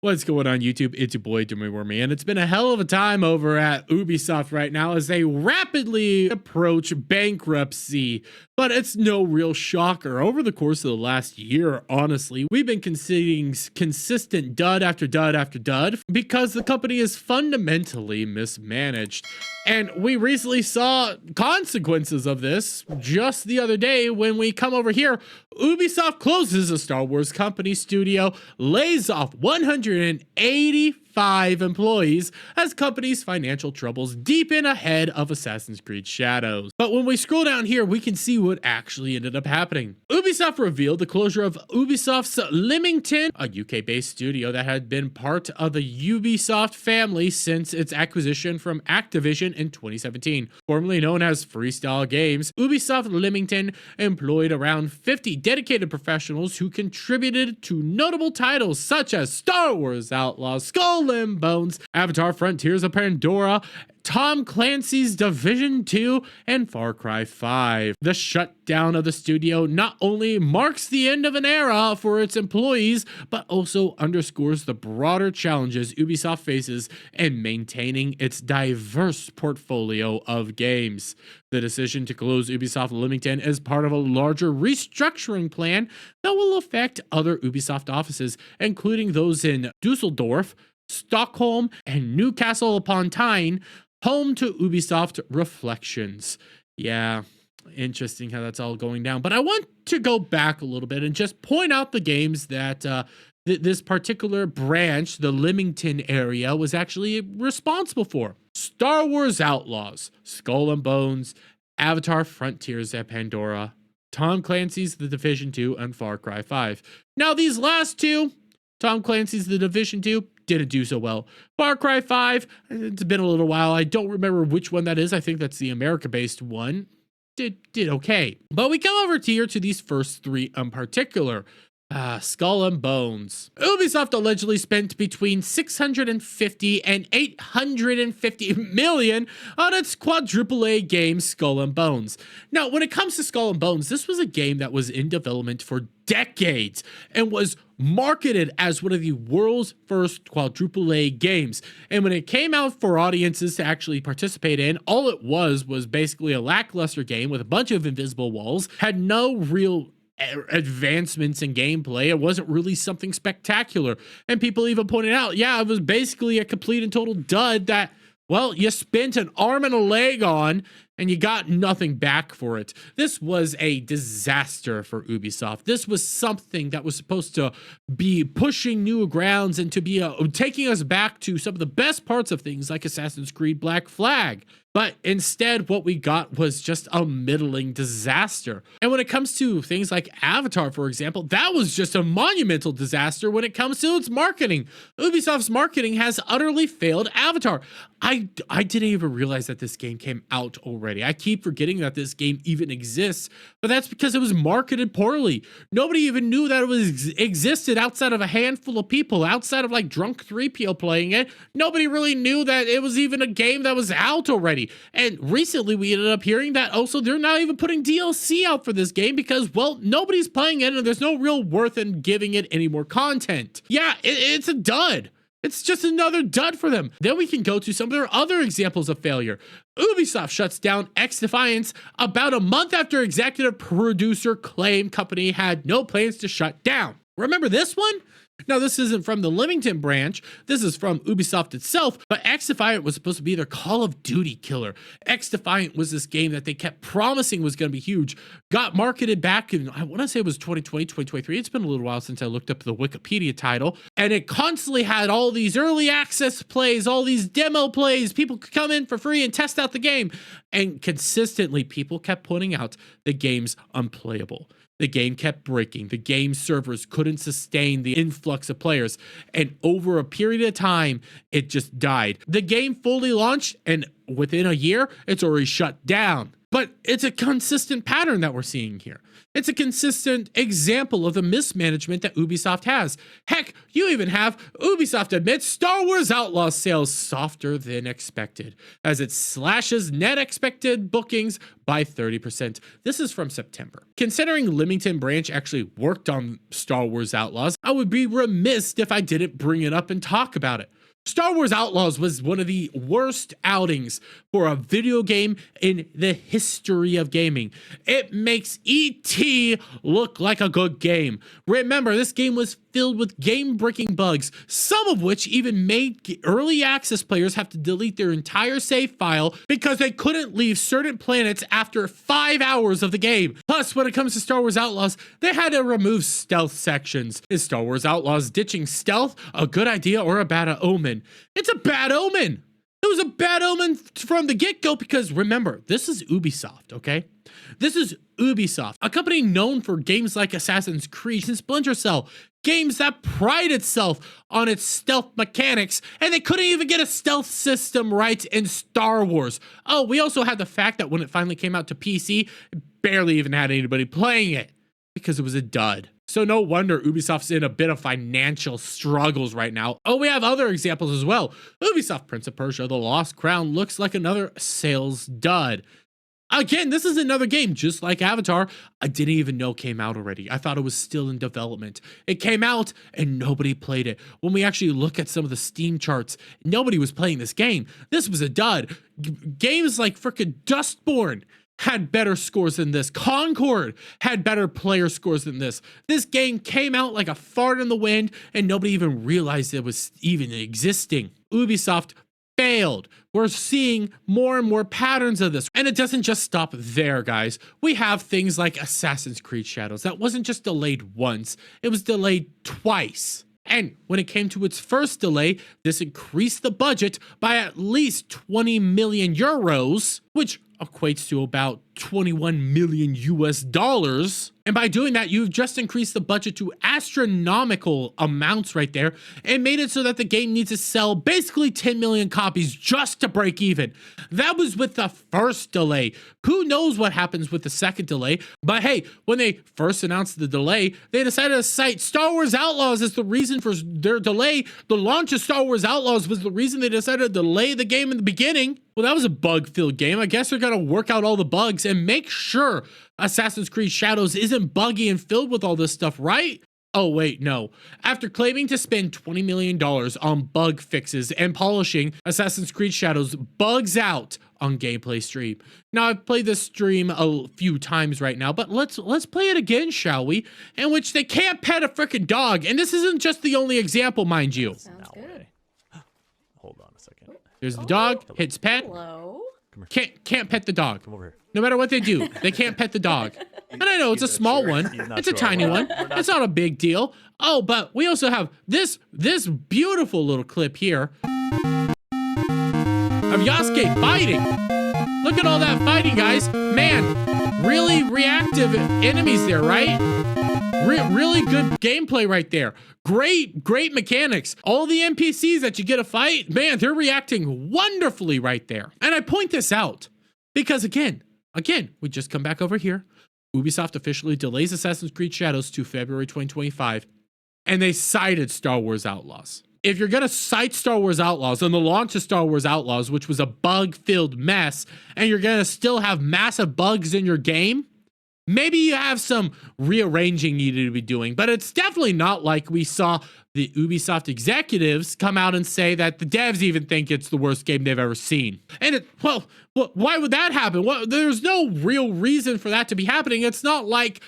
What's going on YouTube? It's your boy Wormy, and it's been a hell of a time over at Ubisoft right now as they rapidly approach bankruptcy. But it's no real shocker. Over the course of the last year, honestly, we've been conceding consistent dud after dud after dud because the company is fundamentally mismanaged. And we recently saw consequences of this just the other day when we come over here. Ubisoft closes a Star Wars company studio, lays off 185 employees as company's financial troubles deepen ahead of Assassin's Creed Shadows. But when we scroll down here, we can see what actually ended up happening. Ubisoft revealed the closure of Ubisoft's Leamington, a UK-based studio that had been part of the Ubisoft family since its acquisition from Activision in 2017. Formerly known as Freestyle Games, Ubisoft Leamington employed around 50 dedicated professionals who contributed to notable titles such as Star Wars Outlaws, Skull and Bones, Avatar: Frontiers of Pandora, Tom Clancy's Division 2, and Far Cry 5. The shutdown of the studio not only marks the end of an era for its employees, but also underscores the broader challenges Ubisoft faces in maintaining its diverse portfolio of games. The decision to close Ubisoft Leamington is part of a larger restructuring plan that will affect other Ubisoft offices, including those in Dusseldorf, Stockholm, and Newcastle upon Tyne, home to Ubisoft Reflections. Yeah, interesting how that's all going down. But I want to go back a little bit and just point out the games that this particular branch, the Leamington area, was actually responsible for. Star Wars Outlaws, Skull and Bones, Avatar: Frontiers of Pandora, Tom Clancy's The Division 2, and Far Cry 5. Now, these last two, Tom Clancy's The Division 2, didn't do so well. Far Cry 5, it's been a little while. I don't remember which one that is. I think that's the America-based one. Did okay. But we come over here to these first three in particular. Skull and Bones. Ubisoft allegedly spent between 650 and 850 million on its quadruple A game Skull and Bones. Now, when it comes to Skull and Bones, this was a game that was in development for decades and was marketed as one of the world's first quadruple A games. And when it came out for audiences to actually participate in, all it was basically a lackluster game with a bunch of invisible walls, had no real advancements in gameplay. It wasn't really something spectacular. And people even pointed out, yeah, it was basically a complete and total dud that, well, you spent an arm and a leg on and you got nothing back for it. This was a disaster for Ubisoft. This was something that was supposed to be pushing new grounds and to be taking us back to some of the best parts of things like Assassin's Creed Black Flag. But instead, what we got was just a middling disaster. And when it comes to things like Avatar, for example, that was just a monumental disaster when it comes to its marketing. Ubisoft's marketing has utterly failed Avatar. I didn't even realize that this game came out already. I keep forgetting that this game even exists, but that's because it was marketed poorly. Nobody even knew that it existed outside of a handful of people, outside of like drunk 3PO playing it. Nobody really knew that it was even a game that was out already. And recently we ended up hearing that also they're not even putting DLC out for this game because, well, nobody's playing it and there's no real worth in giving it any more content. Yeah, it's a dud. It's just another dud for them. Then we can go to some of their other examples of failure. Ubisoft shuts down XDefiant about a month after executive producer claimed company had no plans to shut down. Remember this one? Now, this isn't from the Leamington branch. This is from Ubisoft itself, but XDefiant was supposed to be their Call of Duty killer. XDefiant was this game that they kept promising was going to be huge. Got marketed back in, I want to say it was 2020, 2023. It's been a little while since I looked up the Wikipedia title. And it constantly had all these early access plays, all these demo plays. People could come in for free and test out the game. And consistently, people kept pointing out the game's unplayable. The game kept breaking. The game servers couldn't sustain the influx of players. And over a period of time, it just died. The game fully launched, and within a year, it's already shut down. But it's a consistent pattern that we're seeing here. It's a consistent example of the mismanagement that Ubisoft has. Heck, you even have Ubisoft admits Star Wars Outlaws sales softer than expected, as it slashes net expected bookings by 30%. This is from September. Considering Leamington Branch actually worked on Star Wars Outlaws, I would be remiss if I didn't bring it up and talk about it. Star Wars Outlaws was one of the worst outings for a video game in the history of gaming. It makes E.T. look like a good game. Remember, this game was filled with game-breaking bugs, some of which even made early access players have to delete their entire save file because they couldn't leave certain planets after 5 hours of the game. Plus, when it comes to Star Wars Outlaws, they had to remove stealth sections. Is Star Wars Outlaws ditching stealth a good idea or a bad omen? It's a bad omen. It was a bad omen from the get-go because remember, this is Ubisoft, okay? This is Ubisoft, a company known for games like Assassin's Creed and Splinter Cell, games that pride itself on its stealth mechanics, and they couldn't even get a stealth system right in Star Wars. Oh, we also had the fact that when it finally came out to PC, it barely even had anybody playing it because it was a dud. So no wonder Ubisoft's in a bit of financial struggles right now. Oh, we have other examples as well. Ubisoft Prince of Persia: The Lost Crown looks like another sales dud. Again, this is another game, just like Avatar, I didn't even know came out already. I thought it was still in development. It came out and nobody played it. When we actually look at some of the Steam charts, nobody was playing this game. This was a dud. Games like frickin' Dustborn had better scores than this. Concord had better player scores than this. This game came out like a fart in the wind and nobody even realized it was even existing. Ubisoft failed. We're seeing more and more patterns of this. And it doesn't just stop there, guys. We have things like Assassin's Creed Shadows. That wasn't just delayed once, it was delayed twice. And when it came to its first delay, this increased the budget by at least 20 million euros, which equates to about 21 million US dollars. And by doing that, you've just increased the budget to astronomical amounts right there and made it so that the game needs to sell basically 10 million copies just to break even. That was with the first delay. Who knows what happens with the second delay? But hey, when they first announced the delay, they decided to cite Star Wars Outlaws as the reason for their delay. The launch of Star Wars Outlaws was the reason they decided to delay the game in the beginning. Well, that was a bug-filled game. I guess they're gonna work out all the bugs and make sure Assassin's Creed Shadows isn't buggy and filled with all this stuff, right? Oh, wait, no. After claiming to spend $20 million on bug fixes and polishing, Assassin's Creed Shadows bugs out on gameplay stream. Now, I've played this stream a few times right now, but let's play it again, shall we? In which they can't pet a freaking dog, and this isn't just the only example, mind you. Sounds good. Hold on a second. There's the dog, hits pet. Hello. Can't pet the dog. Come over here. No matter what they do, they can't pet the dog. And I know it's a small one. It's a tiny one. It's not a big deal. Oh, but we also have this beautiful little clip here of Yasuke fighting. Look at all that fighting, guys. Man, really reactive enemies there, right? Really good gameplay right there. Great mechanics. All the NPCs that you get to fight, man, they're reacting wonderfully right there. And I point this out because again, we just come back over here. Ubisoft officially delays Assassin's Creed Shadows to February 2025, and they cited Star Wars Outlaws. If you're gonna cite Star Wars Outlaws and the launch of Star Wars Outlaws, which was a bug-filled mess, and you're gonna still have massive bugs in your game, maybe you have some rearranging you need to be doing, but it's definitely not like we saw the Ubisoft executives come out and say that the devs even think it's the worst game they've ever seen. And well, why would that happen? Well, there's no real reason for that to be happening. It's not like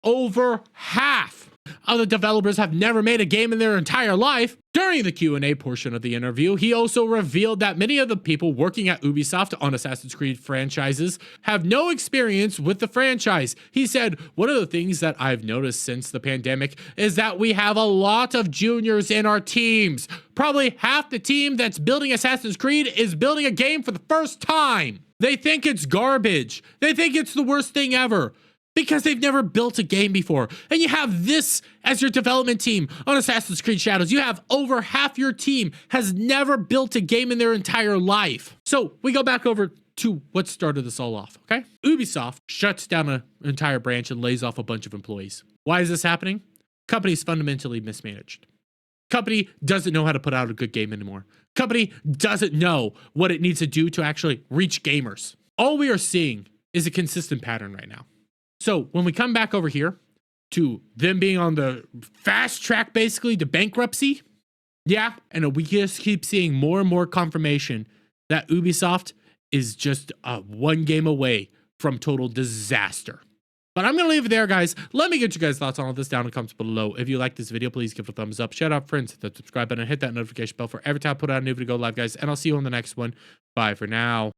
over half of the developers have never made a game in their entire life. During the Q&A portion of the interview, he also revealed that many of the people working at Ubisoft on Assassin's Creed franchises have no experience with the franchise. He said, one of the things that I've noticed since the pandemic is that we have a lot of juniors in our teams. Probably half the team that's building Assassin's Creed is building a game for the first time. They think it's garbage. They think it's the worst thing ever, because they've never built a game before. And you have this as your development team on Assassin's Creed Shadows. You have over half your team has never built a game in their entire life. So we go back over to what started this all off, okay? Ubisoft shuts down an entire branch and lays off a bunch of employees. Why is this happening? Company's fundamentally mismanaged. Company doesn't know how to put out a good game anymore. Company doesn't know what it needs to do to actually reach gamers. All we are seeing is a consistent pattern right now. So when we come back over here to them being on the fast track basically to bankruptcy, yeah, and we just keep seeing more and more confirmation that Ubisoft is just one game away from total disaster. But I'm going to leave it there, guys. Let me get you guys' thoughts on all this down in the comments below. If you like this video, please give it a thumbs up. Shout out friends, hit that subscribe button, and hit that notification bell for every time I put out a new video go live, guys. And I'll see you on the next one. Bye for now.